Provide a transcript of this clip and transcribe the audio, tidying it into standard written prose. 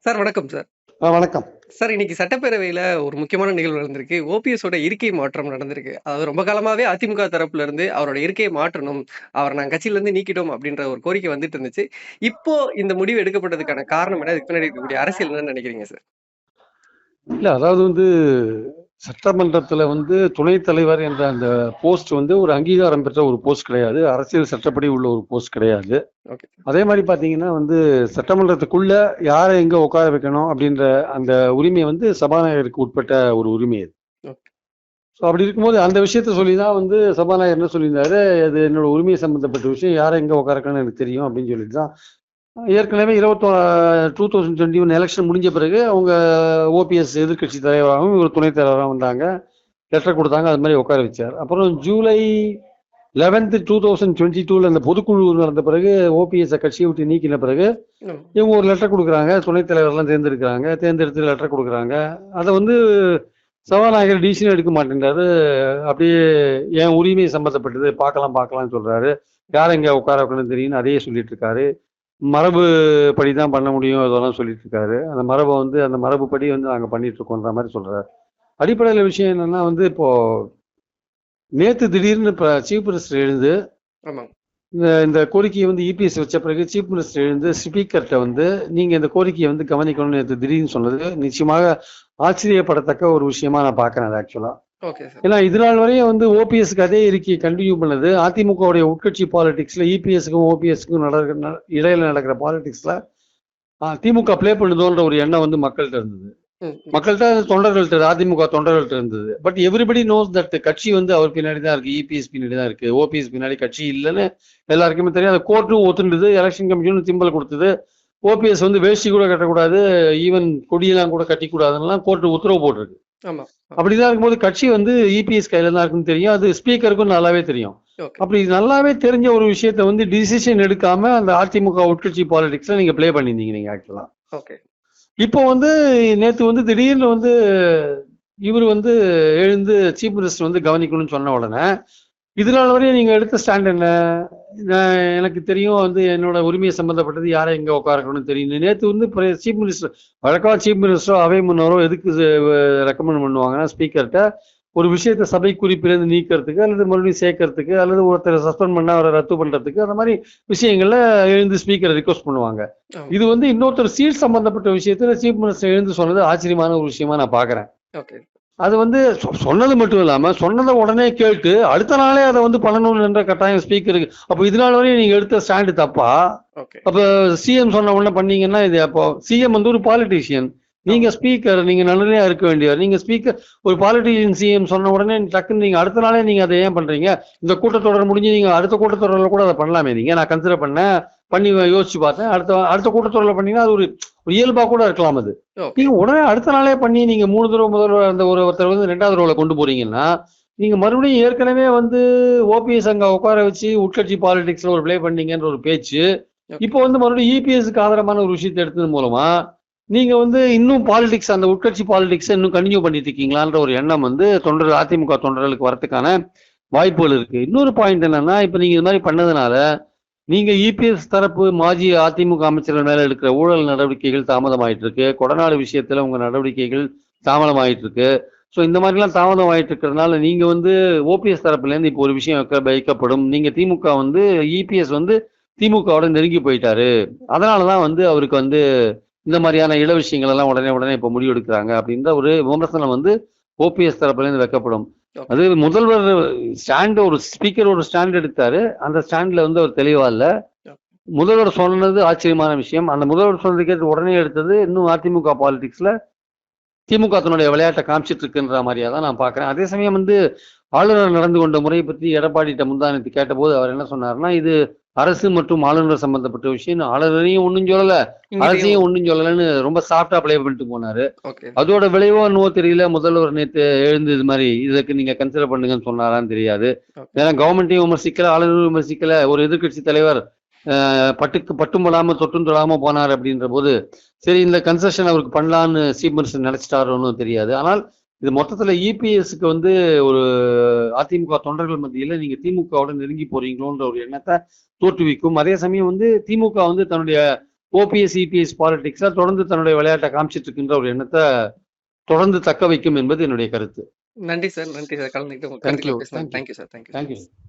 Sir வணக்கம் sir. வணக்கம். Sir இன்னைக்கு சட்டப்பேரவையில ஒரு முக்கியமான நிகழ்வு நடந்திருக்கு. ஓபிஎஸோட இருக்கை மாற்றம் நடந்திருக்கு. அதாவது ரொம்ப காலமாவே அதிமுக தரப்புல இருந்து அவரோட இருக்கைய மாற்றணும். அவர நாங்க கட்சியிலருந்து நீக்கிட்டோம் அப்படின்ற ஒரு கோரிக்கை வந்துட்டு இருந்துச்சு. இப்போ இந்த முடிவு எடுக்கப்பட்டதுக்கான காரணம் என்ன? அதுக்கு பின்னாடி இருக்கக்கூடிய அரசியல் என்னன்னு நினைக்கிறீங்க சார்? இல்ல அதாவது சட்டமன்றத்துல துணைத் தலைவர் என்ற அந்த போஸ்ட் ஒரு அங்கீகாரம் பெற்ற ஒரு போஸ்ட் கிடையாது. அரசியல் சட்டப்படி உள்ள ஒரு போஸ்ட் கிடையாது. ஓகே. அதே மாரி பார்த்தீங்கன்னா சட்டமன்றத்துக்குள்ள யார எங்க உட்கார வைக்கணும் அப்படின்ற அந்த உரிமை சபாநாயகருக்கு உட்பட்ட ஒரு உரிமை அது. ஓகே. ஸோ அப்படி இருக்கும்போது அந்த விஷயத்த சொல்லி தான் சபாநாயகர் என்ன சொல்லியிருந்தாரு, "அது என்னோட உரிமை சம்பந்தப்பட்ட விஷயம். யார எங்க உட்கார வைக்கணும்னு எனக்கு தெரியும்" அப்படின்னு சொல்லிட்டு தான் ஏற்கனவே 2021 எலெக்ஷன் முடிஞ்ச பிறகு அவங்க ஓபிஎஸ் எதிர்க்கட்சி தலைவராகவும் இவர் துணைத் தலைவராகவும் வந்தாங்க. லெட்டர் கொடுத்தாங்க. அது மாதிரி உட்கார வச்சார். அப்புறம் ஜூலை 11 2022 அந்த பொதுக்குழு நடந்த பிறகு ஓபிஎஸ் கட்சியை விட்டு நீக்கின பிறகு ம். இவங்க ஒரு லெட்டர் கொடுக்குறாங்க. துணைத் தலைவர்லாம் தேர்ந்தெடுக்கிறாங்க. தேர்ந்தெடுத்து லெட்டர் கொடுக்குறாங்க. அதை சபாநாயகர் டிசிஷன் எடுக்க மாட்டேன்றாரு. அப்படியே என் உரிமை சம்பந்தப்பட்டது பார்க்கலாம்னு சொல்றாரு. யார் எங்க உட்கார வைக்கணும்னு தெரியும்னு அதையே சொல்லிட்டு இருக்காரு. மரபு படி தான் பண்ண முடியும் அதெல்லாம் சொல்லிட்டு இருக்காரு. அந்த மரபை அந்த மரபுப்படி நாங்க பண்ணிட்டு இருக்கோன்ற மாதிரி சொல்றாரு. அடிப்படையில விஷயம் என்னன்னா இப்போ நேத்து திடீர்னு இப்ப சீஃப் மினிஸ்டர் எழுந்து ஆமா. இந்த கோரிக்கையை இபிஎஸ் வச்ச பிறகு சீஃப் மினிஸ்டர் எழுந்து ஸ்பீக்கர்கிட்ட நீங்க இந்த கோரிக்கையை கவனிக்கணும்னு நேற்று திடீர்னு சொன்னது நிச்சயமாக ஆச்சரியப்படத்தக்க ஒரு விஷயமா நான் பாக்குறேன் ஆக்சுவலா. Okay sir. ஏன்னா இது நாள் வரையும் ஓபிஎஸ்க்கு அதே இருக்கையை கண்டினியூ பண்ணது அதிமுகவுடைய உட்கட்சி பாலிடிக்ஸ்ல இபிஎஸ்க்கும் ஓபிஎஸ்க்கும் இடையில நடக்கிற பாலிடிக்ஸ்ல திமுக பிளே பண்ணுதோன்ற ஒரு எண்ணம் மக்கள்கிட்ட இருந்தது. ம். மக்கள்கிட்ட தொண்டர்கள்ட்ட அதிமுக தொண்டர்கள்ட்ட இருந்தது. பட் எவ்ரிபடி நோஸ் தட் கட்சி அவர் பின்னாடி தான் இருக்கு, இபிஎஸ் பின்னாடி தான் இருக்கு, ஓபிஎஸ் பின்னாடி கட்சி இல்லைன்னு எல்லாருக்குமே தெரியும். அதை கோர்ட்டும் ஒத்துண்டுது, எலெக்ஷன் கமிஷனும் திம்பல் கொடுத்தது. ஓபிஎஸ் வேஷ்டி கூட கட்டக்கூடாது, ஈவன் கொடியெல்லாம் கூட கட்டிக்கூடாதுன்னா கோர்ட்டு உத்தரவு போட்டிருக்கு. ஆமா. அப்படிதான் இருக்கும்போது கட்சி இபிஎஸ் கையில தான் இருக்குன்னு தெரியும். அது ஸ்பீக்கருக்கும் நல்லாவே தெரியும். ஓகே. அப்படி நல்லாவே தெரிஞ்ச ஒரு விஷயத்த டிசிஷன் எடுக்காம அந்த அதிமுக உட்கட்சி பாலிடிக்ஸ்ல நீங்க பிளே பண்ணிருந்தீங்க நீங்க ஆக்சுவலா. ஓகே. இப்போ நேத்து திடீர்னு இவர் எழுந்து சீஃப் மினிஸ்டர் கவனிக்கணும்னு சொன்ன உடனே இது நாள் வரையும் நீங்க எடுத்த ஸ்டாண்ட் என்ன? எனக்கு தெரியும் என்னோட உரிமையை சம்பந்தப்பட்டது யாரை எங்க உட்காரக்கணும்னு தெரியும். நேத்து சீஃப் மினிஸ்டர் வழக்கமா சீஃப் மினிஸ்டரோ அவை முன்னோரோ எதுக்கு ரெக்கமெண்ட் பண்ணுவாங்கன்னா ஸ்பீக்கர்கிட்ட ஒரு விஷயத்த சபை குறிப்பிலிருந்து நீக்கிறதுக்கு அல்லது மறுபடியும் சேர்க்கறதுக்கு அல்லது ஒருத்தரை சஸ்பெண்ட் பண்ண அவரை ரத்து பண்றதுக்கு அந்த மாதிரி விஷயங்கள்ல எழுந்து ஸ்பீக்கரை ரிக்வஸ்ட் பண்ணுவாங்க. ஆமா. இது இன்னொருத்தர் சீட் சம்பந்தப்பட்ட விஷயத்துல சீஃப் மினிஸ்டர் எழுந்து சொன்னது ஆச்சரியமான ஒரு விஷயமா நான் பாக்குறேன். ஓகே. அது சொன்னது மட்டும் இல்லாம சொன்னதை உடனே கேட்டு அடுத்த நாளே அதை பண்ணணும் என்ற கட்டாயம் ஸ்பீக்கருக்கு. அப்போ இது நாள் வரையும் நீங்க எடுத்த ஸ்டாண்டு தப்பா? ஓகே. அப்ப சிஎம் சொன்ன உடனே பண்ணீங்கன்னா இது அப்போ சிஎம் ஒரு பாலிட்டிஷியன், நீங்க ஸ்பீக்கர், நீங்க நடுநிலையா இருக்க வேண்டியவர். நீங்க ஸ்பீக்கர் ஒரு பாலிட்டிஷியன் சிஎம் சொன்ன உடனே டக்குன்னு நீங்க அடுத்த நாளே நீங்க அதை ஏன் பண்றீங்க? இந்த கூட்டத்தொடர் முடிஞ்சு நீங்க அடுத்த கூட்டத்தொடரில் கூட அதை பண்ணலாமே. நீங்க நான் கன்சிடர் பண்ணி யோசிச்சு பார்த்தேன். அடுத்த கூட்டத்தொடரில் பண்ணீங்கன்னா அது ஒரு இயல்பா கூட இருக்கலாம். அது நீங்க உடனே அடுத்த நாளே பண்ணி நீங்க 3 தடவை முதல்வர் அந்த ஒருத்தர் 2வது தடவை கொண்டு போறீங்கன்னா நீங்க மறுபடியும் ஏற்கனவே ஓபிஎஸ் அங்க உட்கார வச்சு உட்கட்சி பாலிடிக்ஸ்ல ஒரு பிளே பண்ணீங்கன்ற ஒரு பேச்சு இப்போ மறுபடியும் இபிஎஸ்க்கு ஆதரமான ஒரு விஷயத்தை எடுத்தது மூலமா நீங்க இன்னும் பாலிடிக்ஸ் அந்த உட்கட்சி பாலிடிக்ஸ் இன்னும் கண்டினியூ பண்ணிட்டு இருக்கீங்களான்ற ஒரு எண்ணம் அதிமுக தொண்டர்களுக்கு வரதுக்கான வாய்ப்புகள் இருக்கு. இன்னொரு பாயிண்ட் என்னன்னா, இப்ப நீங்க இது மாதிரி பண்ணதுனால நீங்க இபிஎஸ் தரப்பு மாஜி அதிமுக அமைச்சர்கள் மேல எடுக்கிற ஊழல் நடவடிக்கைகள் தாமதமாயிட்டு இருக்கு. கொடநாடு விஷயத்துல உங்க நடவடிக்கைகள் தாமதமாயிட்டு இருக்கு. ஸோ இந்த மாதிரிலாம் தாமதம் ஆயிட்டு இருக்கிறதுனால நீங்க ஓபிஎஸ் தரப்புல இருந்து இப்போ ஒரு விஷயம் வைக்கப்படும். நீங்க திமுக இபிஎஸ் திமுகவோட நெருங்கி போயிட்டாரு. அதனாலதான் அவருக்கு இந்த மாதிரியான இட விஷயங்கள் எல்லாம் உடனே இப்ப முடிவெடுக்கிறாங்க அப்படின்ற ஒரு விமர்சனம் ஓபிஎஸ் தரப்புல இருந்து வைக்கப்படும். அது முதல்வர் ஸ்டாண்ட் ஒரு ஸ்பீக்கர் ஒரு ஸ்டாண்ட் எடுத்தாரு. அந்த ஸ்டாண்ட்ல அவர் தெளிவா இல்ல. முதல்வர் சொன்னது ஆச்சரியமான விஷயம். அந்த முதல்வர் சொன்னதுக்கு உடனே எடுத்தது இன்னும் அதிமுக பாலிடிக்ஸ்ல திமுக தன்னுடைய விளையாட்டை காமிச்சிட்டு இருக்குன்ற மாதிரியா தான் நான் பாக்குறேன். அதே சமயம் ஆளுநர் நடந்து கொண்ட முறையை பற்றி எடப்பாடிட்ட முந்தானத்து கேட்டபோது அவர் என்ன சொன்னாருன்னா, இது அரசு மற்றும் ஆளுநர் சம்பந்தப்பட்ட விஷயம். ஆளுநரையும் ஒன்றும் சொல்லல, அரசையும் ஒன்றும் சொல்லலன்னு ரொம்ப சாஃப்டா பிளே பண்ணிட்டு போனாரு. அதோட விளைவோ என்னவோ தெரியல. முதல்வர் நேற்று எழுந்து இது மாதிரி இதுக்கு நீங்க கன்சிடர் பண்ணுங்கன்னு சொன்னாரான்னு தெரியாது. ஏன்னா கவர்மெண்ட்டையும் விமர்சிக்கல, ஆளுநரும் விமர்சிக்கல. ஒரு எதிர்கட்சி தலைவர் பட்டும் படாம தொட்டும் தொடாம போனார் அப்படின்ற போது சரி இந்த கன்செஷன் அவருக்கு பண்ணலான்னு சீஃப் மினிஸ்டர் நினைச்சிட்டாரோன்னு தெரியாது. ஆனால் இது மொத்தத்துல இபிஎஸ்க்கு ஒரு அதிமுக தொண்டர்கள் மத்தியில நீங்க திமுகவோட நெருங்கி போறீங்களோன்ற ஒரு எண்ணத்தை தோற்றுவிக்கும். அதே சமயம் திமுக தன்னுடைய ஓபிஎஸ் இபிஎஸ் பாலிடிக்ஸா தொடர்ந்து தன்னுடைய விளையாட்டை காமிச்சிட்டு இருக்கின்ற ஒரு எண்ணத்தை தொடர்ந்து தக்க வைக்கும் என்பது என்னுடைய கருத்து. நன்றி சார். நன்றி சார். கலந்துக்கிட்டு உங்க தேங்க்யூ கருத்துக்களை பேசினது. Thank you thank you sir. Thank you. Thank you.